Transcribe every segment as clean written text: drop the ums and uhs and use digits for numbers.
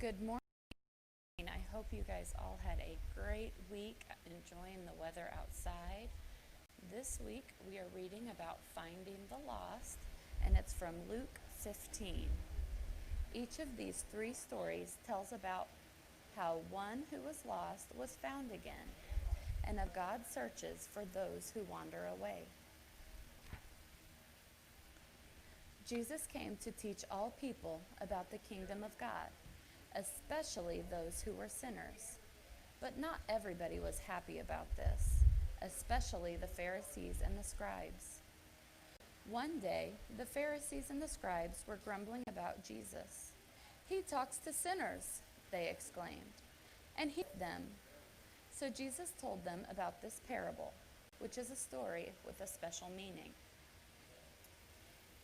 Good morning. I hope you guys all had a great week enjoying the weather outside. This week we are reading about finding the lost, and it's from Luke 15. Each of these three stories tells about how one who was lost was found again, and of God's searches for those who wander away. Jesus came to teach all people about the kingdom of God, especially those who were sinners. But not everybody was happy about this, especially the Pharisees and the scribes. One day, the Pharisees and the scribes were grumbling about Jesus. "He talks to sinners," they exclaimed, and he them. So Jesus told them about this parable, which is a story with a special meaning.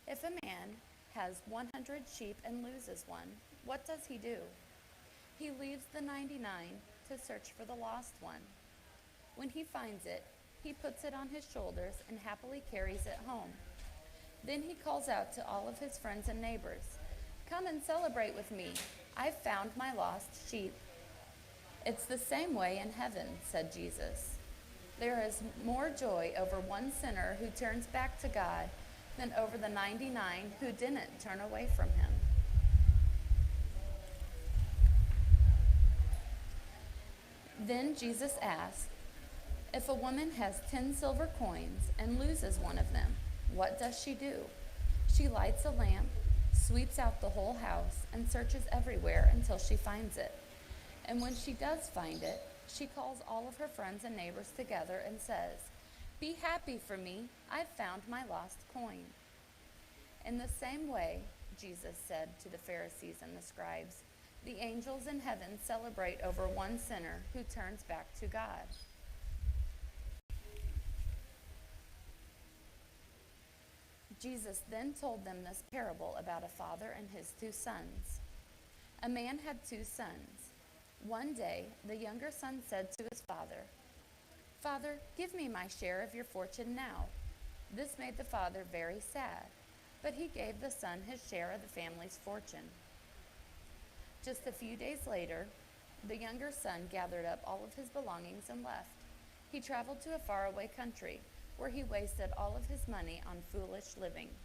If a man has 100 sheep and loses one, what does he do? He leaves the 99 to search for the lost one. When he finds it, he puts it on his shoulders and happily carries it home. Then he calls out to all of his friends and neighbors, "Come and celebrate with me. I've found my lost sheep." It's the same way in heaven, said Jesus. There is more joy over one sinner who turns back to God than over the 99 who didn't turn away from him. Then Jesus asked, "If a woman has 10 silver coins and loses one of them, what does she do? She lights a lamp, sweeps out the whole house, and searches everywhere until she finds it. And when she does find it, she calls all of her friends and neighbors together and says, 'Be happy for me, I've found my lost coin.'" In the same way, Jesus said to the Pharisees and the scribes, the angels in heaven celebrate over one sinner who turns back to God. Jesus then told them this parable about a father and his 2 sons. A man had 2 sons. One day, the younger son said to his father, "Father, give me my share of your fortune now." This made the father very sad, but he gave the son his share of the family's fortune. Just a few days later, the younger son gathered up all of his belongings and left. He traveled to a faraway country where he wasted all of his money on foolish living.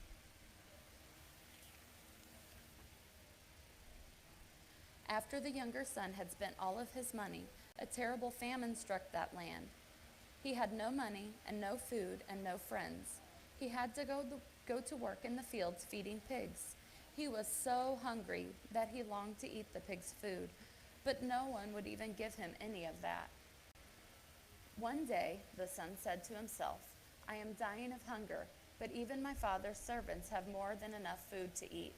After the younger son had spent all of his money, a terrible famine struck that land. He had no money and no food and no friends. He had to go to work in the fields feeding pigs. He was so hungry that he longed to eat the pigs' food, but no one would even give him any of that. One day, the son said to himself, "I am dying of hunger, but even my father's servants have more than enough food to eat.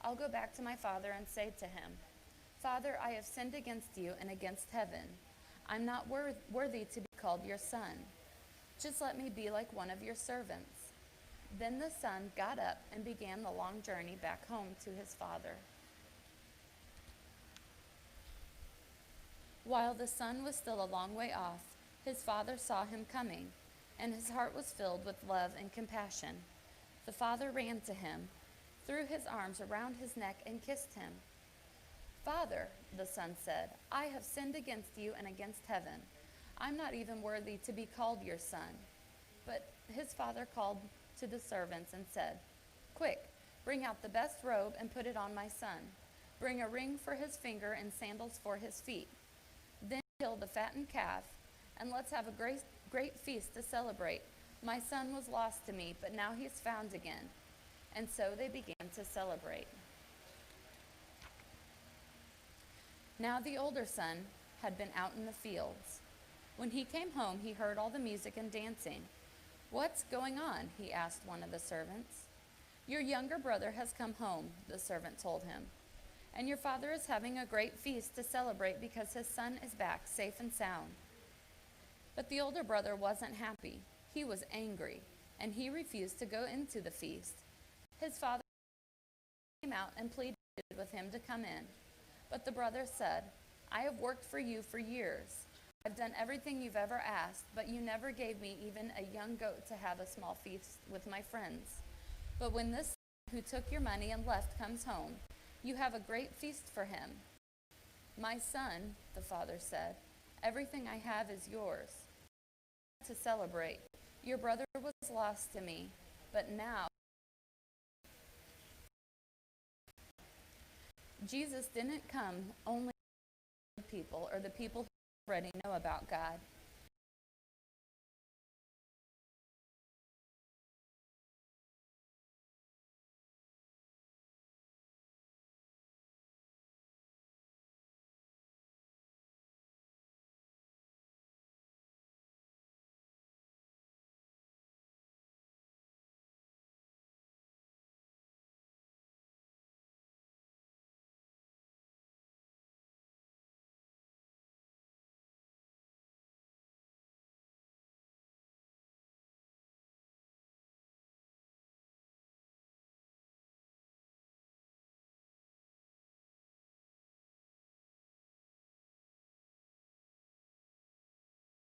I'll go back to my father and say to him, 'Father, I have sinned against you and against heaven. I'm not worthy to be called your son. Just let me be like one of your servants.'" Then the son got up and began the long journey back home to his father. While the son was still a long way off, his father saw him coming, and his heart was filled with love and compassion. The father ran to him, threw his arms around his neck, and kissed him. "Father," the son said, "I have sinned against you and against heaven. I'm not even worthy to be called your son." But his father called to the servants and said, "Quick, bring out the best robe and put it on my son. Bring a ring for his finger and sandals for his feet. Then kill the fattened calf, and let's have a great feast to celebrate. My son was lost to me, but now he's found again." And so they began to celebrate. Now the older son had been out in the fields. When he came home, he heard all the music and dancing. "What's going on?" he asked one of the servants. "Your younger brother has come home," the servant told him, "and your father is having a great feast to celebrate because his son is back safe and sound." But the older brother wasn't happy. He was angry, and he refused to go into the feast. His father came out and pleaded with him to come in. But the brother said, "I have worked for you for years. I've done everything you've ever asked, but you never gave me even a young goat to have a small feast with my friends. But when this who took your money and left comes home, you have a great feast for him." "My son," the father said, "everything I have is yours." To celebrate, "Your brother was lost to me, but now..." Jesus didn't come only for people or the people who already know about God.